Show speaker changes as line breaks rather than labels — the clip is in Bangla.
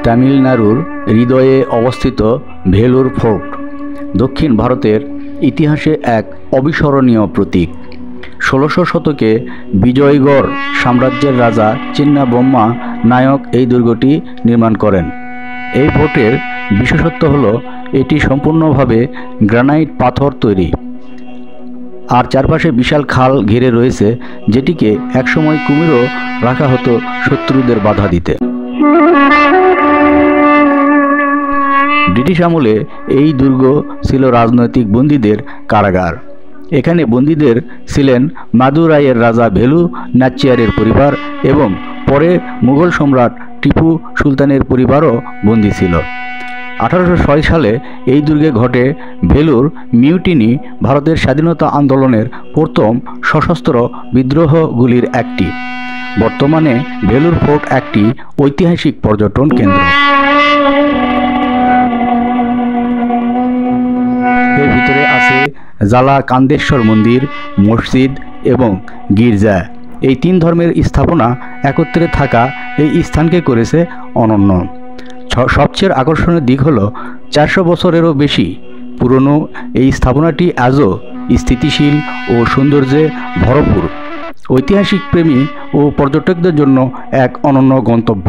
তামিলনাড়ুর হৃদয়ে অবস্থিত ভেলুর ফোর্ট দক্ষিণ ভারতের ইতিহাসে এক অবিস্মরণীয় প্রতীক। ১৬০০ শতকে বিজয়গড় সাম্রাজ্যের রাজা চিন্নাবোম্মা নায়ক এই দুর্গটি নির্মাণ করেন। এই ফোর্টের বিশেষত্ব হল এটি সম্পূর্ণভাবে গ্রানাইট পাথর তৈরি, আর চারপাশে বিশাল খাল ঘিরে রয়েছে, যেটিকে একসময় কুমিরও রাখা হতো শত্রুদের বাধা দিতে। ব্রিটিশ আমলে এই দুর্গ ছিল রাজনৈতিক বন্দীদের কারাগার। এখানে বন্দীদের ছিলেন মাদুরাইয়ের রাজা ভেলু নাচিয়ারের পরিবার এবং পরে মুঘল সম্রাট টিপু সুলতানের পরিবারও বন্দী ছিল। ১৮০৬ সালে এই দুর্গে ঘটে ভেলুর মিউটিনি, ভারতের স্বাধীনতা আন্দোলনের প্রথম সশস্ত্র বিদ্রোহগুলির একটি। বর্তমানে ভেলুর ফোর্ট একটি ঐতিহাসিক পর্যটন কেন্দ্র। এর ভিতরে আছে জালা কান্দেশ্বর মন্দির, মসজিদ এবং গির্জা। এই তিন ধর্মের স্থাপনা একত্রে থাকা এই স্থানকে করেছে অনন্য। সবচেয়ে আকর্ষণীয় দিক হলো ৪০০ বছরেরও বেশি পুরনো এই স্থাপনাটি আজও স্থিতিশীল ও সৌন্দর্যে ভরপুর, ঐতিহাসিক প্রেমী ও পর্যটকদের জন্য এক অনন্য গন্তব্য।